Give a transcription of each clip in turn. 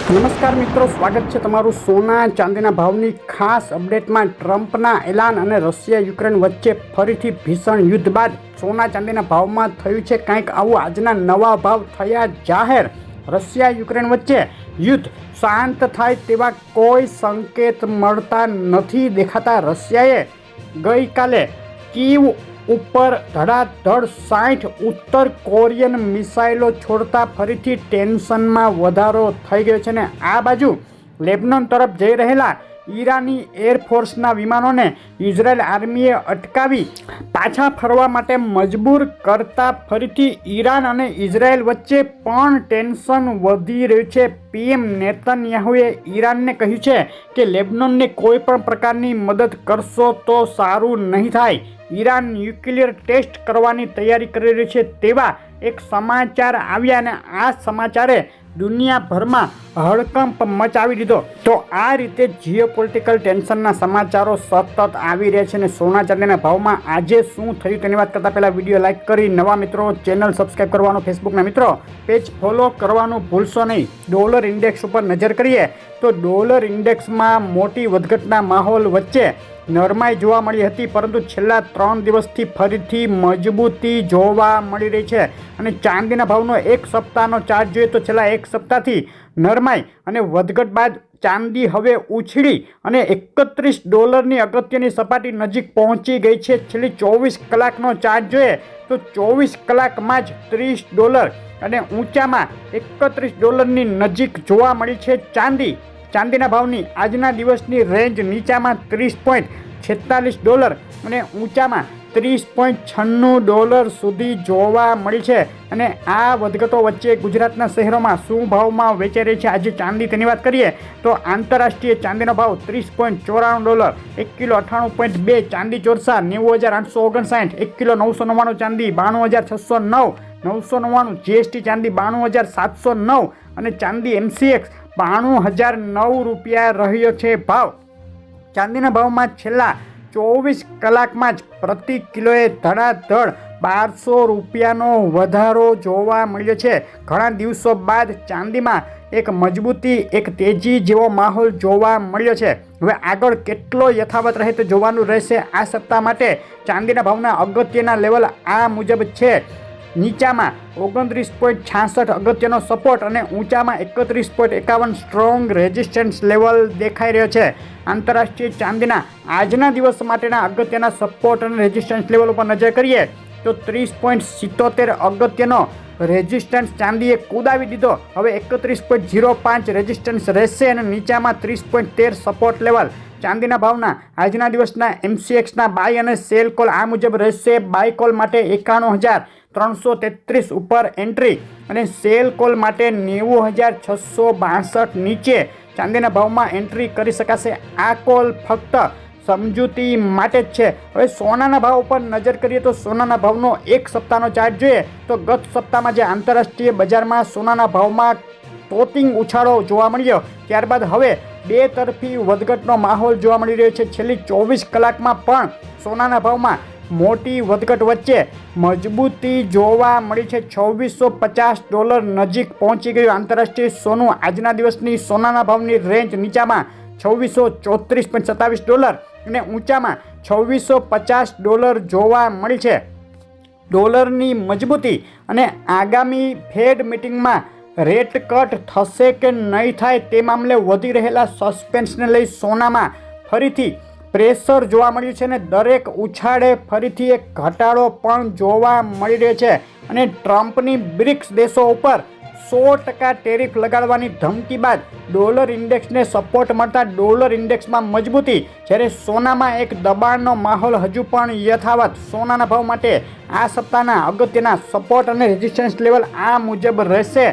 નમસ્કાર મિત્રો, સ્વાગત છે તમારું સોના ચાંદીના ભાવની ખાસ અપડેટમાં। ટ્રમ્પના એલાન અને રશિયા યુક્રેન વચ્ચે ફરીથી ભીષણ યુદ્ધ બાદ સોના ચાંદીના ભાવમાં થયું છે કંઈક આવું। આજના નવા ભાવ થયા જાહેર। રશિયા યુક્રેન વચ્ચે યુદ્ધ શાંત થાય તેવા કોઈ સંકેત મળતા નથી દેખાતા। રશિયાએ ગઈકાલે કીવ ઉપર ધડાધડ 60 ઉત્તર કોરિયન મિસાઇલો છોડતા ફરીથી ટેન્શનમાં વધારો થઈ ગયો છે ને આ બાજુ લેબનોન તરફ જઈ રહેલા ઈરાની એરફોર્સના વિમાનોને ઇઝરાયલ આર્મીએ અટકાવી પાછા ફરવા માટે મજબૂર કરતા ફરીથી ઈરાન અને ઇઝરાયલ વચ્ચે પણ ટેન્શન વધી રહ્યું છે। પીએમ નેતન્યાહુએ ઈરાનને કહ્યું છે કે લેબનોનને કોઈ પણ પ્રકારની મદદ કરશો તો સારું નહીં થાય। ઈરાન ન્યુક્લિયર ટેસ્ટ કરવાની તૈયારી કરી રહી છે તેવા એક સમાચાર આવ્યા અને આ સમાચારે દુનિયાભરમાં હડકંપ મચાવી દીધો। તો આ રીતે જીઓપોલિટિકલ ટેન્શનના સમાચારો સતત આવી રહ્યા છે અને સોના ચાંદીના ભાવમાં આજે શું થયું તેની વાત કરતાં પહેલાં વિડીયો લાઇક કરી નવા મિત્રો ચેનલ સબસ્ક્રાઈબ કરવાનું, ફેસબુકના મિત્રો પેજ ફોલો કરવાનું ભૂલશો નહીં। ડોલર ઇન્ડેક્સ ઉપર નજર કરીએ તો ડોલર ઇન્ડેક્સમાં મોટી વધઘટના માહોલ વચ્ચે નરમાઈ જોવા મળી હતી, પરંતુ છેલ્લા 3 દિવસથી ફરીથી મજબૂતી જોવા મળી રહી છે અને ચાંદીના ભાવનો એક સપ્તાહનો ચાર્ટ જોઈએ તો છેલ્લા એક સપ્તાહથી નરમાઈ અને વધઘટ બાદ ચાંદી હવે ઉછળી અને $31ની અગત્યની સપાટી નજીક પહોંચી ગઈ છે। છેલ્લી 24 કલાકનો ચાર્ટ જોઈએ તો 24 કલાકમાં જ $30 અને ઊંચામાં $31ની નજીક જોવા મળી છે। ચાંદીના ભાવની આજના દિવસની રેન્જ નીચામાં $30.46 અને ઊંચામાં $30.96 સુધી જોવા મળી છે અને આ વધઘટો વચ્ચે ગુજરાતના શહેરોમાં શું ભાવમાં વેચાઈ રહી છે આજે ચાંદી તેની વાત કરીએ તો આંતરરાષ્ટ્રીય ચાંદીનો ભાવ $30.94, 1 કિલો 98.2, ચાંદી ચોરસા 90,859, 1 કિલો 999, ચાંદી 92,609, 999 જીએસટી ચાંદી 92,709 અને ચાંદી MCX 92,009 રૂપિયા રહ્યો છે ભાવ। ચાંદીના ભાવમાં છેલ્લા 24 કલાકમાં જ પ્રતિ કિલોએ ધડાધડ 1200 રૂપિયાનો વધારો જોવા મળ્યો છે। ઘણા દિવસો બાદ ચાંદીમાં એક મજબૂતી, એક તેજી જેવો માહોલ જોવા મળ્યો છે। હવે આગળ કેટલો યથાવત રહે તે જોવાનું રહેશે। આ સપ્તાહ માટે ચાંદીના ભાવના અગત્યના લેવલ આ મુજબ છે। નીચામાં 29.66 અગત્યનો સપોર્ટ અને ઊંચામાં 31.51 સ્ટ્રોંગ રેઝિસ્ટન્સ લેવલ દેખાઈ રહ્યો છે। આંતરરાષ્ટ્રીય ચાંદીના આજના દિવસ માટેના અગત્યના સપોર્ટ અને રેઝિસ્ટન્સ લેવલ ઉપર નજર કરીએ તો 30.77 અગત્યનો રેઝિસ્ટન્સ ચાંદીએ કુદાવી દીધો। હવે 31.05 રેઝિસ્ટન્સ રહેશે અને નીચામાં 30.13 સપોર્ટ લેવલ। ચાંદીના ભાવના આજના દિવસના MCXના બાય અને સેલ કોલ આ મુજબ રહેશે। બાય કોલ માટે 91,333 ઉપર એન્ટ્રી અને સેલ કોલ માટે 90,662 નીચે ચાંદીના ભાવમાં એન્ટ્રી કરી શકાશે। આ કોલ ફક્ત સમજૂતી માટે જ છે। હવે સોનાના ભાવ ઉપર નજર કરીએ તો સોનાના ભાવનો એક સપ્તાહનો ચાર્ટ જોઈએ તો ગત સપ્તાહમાં જે આંતરરાષ્ટ્રીય બજારમાં સોનાના ભાવમાં તોતિંગ ઉછાળો જોવા મળ્યો ત્યારબાદ હવે બે તરફી વધઘટનો માહોલ જોવા મળી રહ્યો છે। છેલ્લી 24 કલાકમાં પણ સોનાના ભાવમાં મોટી વધઘટ વચ્ચે મજબૂતી જોવા મળી છે। $2650 નજીક પહોંચી ગયું આંતરરાષ્ટ્રીય સોનું। આજના દિવસની સોનાના ભાવની રેન્જ નીચામાં $2634.27 અને ઊંચામાં $2650 જોવા મળી છે। ડોલરની મજબૂતી અને આગામી ફેડ મિટિંગમાં રેટ કટ થશે કે નહીં થાય તે મામલે વધી રહેલા સસ્પેન્સને લઈ સોનામાં ફરીથી પ્રેશર જોવા મળ્યું છે અને દરેક ઉછાળે ફરીથી એક ઘટાડો પણ જોવા મળી રહ્યો છે અને ટ્રમ્પની બ્રિક્સ દેશો ઉપર 100% ટેરિફ લગાડવાની ધમકી બાદ ડોલર ઇન્ડેક્સને સપોર્ટ મળતા ડોલર ઇન્ડેક્સમાં મજબૂતી, જ્યારે સોનામાં એક દબાણનો માહોલ હજુ પણ યથાવત। સોનાના ભાવ માટે આ સપ્તાહના અગત્યના સપોર્ટ અને રેઝિસ્ટન્સ લેવલ આ મુજબ રહેશે।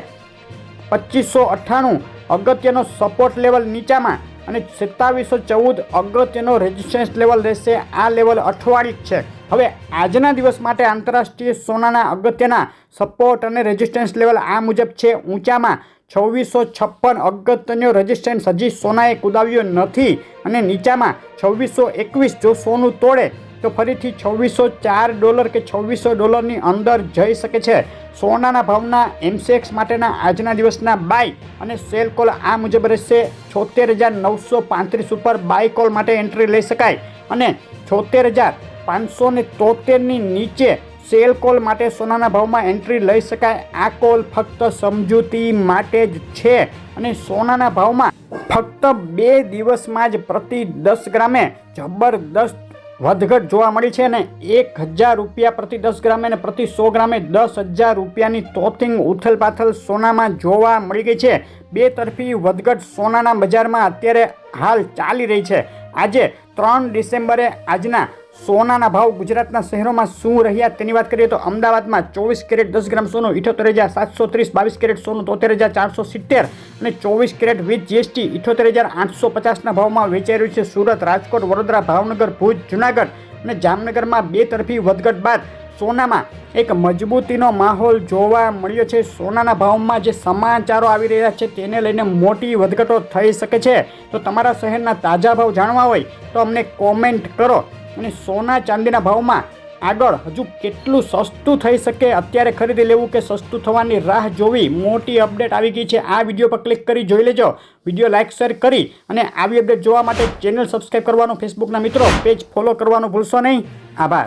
2598 અગત્યનો સપોર્ટ લેવલ નીચામાં અને 2714 અગત્યનો રેઝિસ્ટન્સ લેવલ રહેશે। આ લેવલ અઠવાડિક છે। હવે આજના દિવસ માટે આંતરરાષ્ટ્રીય સોનાના અગત્યના સપોર્ટ અને રેઝિસ્ટન્સ લેવલ આ મુજબ છે। ઊંચામાં 2656 અગત્યનો રેઝિસ્ટન્સ હજી સોનાએ કુદાવ્યો નથી અને નીચામાં 2621 જો સોનું તોડે તો ફરીથી $2604 કે $2600 અંદર જઈ શકે છે. સોનાના ભાવના એમસીએક્સ માટેના આજના દિવસના બાય અને સેલ કોલ આ મુજબ રહેશે. 76,935 ઉપર બાય કોલ માટે એન્ટ્રી લઈ શકાય અને 76,573ની નીચે સેલ કોલ માટે સોનાના ભાવમાં એન્ટ્રી લઈ શકાય. આ કોલ ફક્ત સમજૂતી માટે જ છે અને સોનાના ભાવમાં ફક્ત 2 દિવસમાં જ પ્રતિ 10 ગ્રામે જબરદસ્ત વધઘટ જોવા મળી છે અને ₹1,000 પ્રતિ 10 ગ્રામે અને પ્રતિ 100 ગ્રામે ₹10,000ની તોતિંગ ઉથલપાથલ સોનામાં જોવા મળી ગઈ છે. બે તરફી વધઘટ સોનાના બજારમાં અત્યારે હાલ ચાલી રહી છે. આજે 3 ડિસેમ્બરે આજના સોનાના ભાવ ગુજરાતના શહેરોમાં શું રહ્યા તેની વાત કરીએ તો અમદાવાદમાં 24 કેરેટ 10 ગ્રામ સોનું 78,730, 22 કેરેટ સોનું 73,470 અને 24 કેરેટ વિથ જીએસટી 78,850ના ભાવમાં વેચાઈ રહ્યું છે. સુરત, રાજકોટ, વડોદરા, ભાવનગર, ભુજ, જુનાગઢ અને જામનગરમાં બે તરફી વધઘટ બાદ સોનામાં એક મજબૂતીનો માહોલ જોવા મળ્યો છે. સોનાના ભાવમાં જે સમાચારો આવી રહ્યા છે તેને લઈને મોટી વધઘટો થઈ શકે છે. તો તમારા શહેરના તાજા ભાવ જાણવા હોય તો અમને કોમેન્ટ કરો અને સોના ચાંદીના ભાવમાં આગળ હજુ કેટલું સસ્તું થઈ શકે, અત્યારે ખરીદી લેવું કે સસ્તું થવાની રાહ જોવી, મોટી અપડેટ આવી ગઈ છે. આ વિડીયો પર ક્લિક કરી જોઈ લેજો. વિડીયો લાઇક શેર કરી અને આવી અપડેટ જોવા માટે ચેનલ સબસ્ક્રાઈબ કરવાનું, ફેસબુકના મિત્રો પેજ ફોલો કરવાનું ભૂલશો નહીં. આભાર.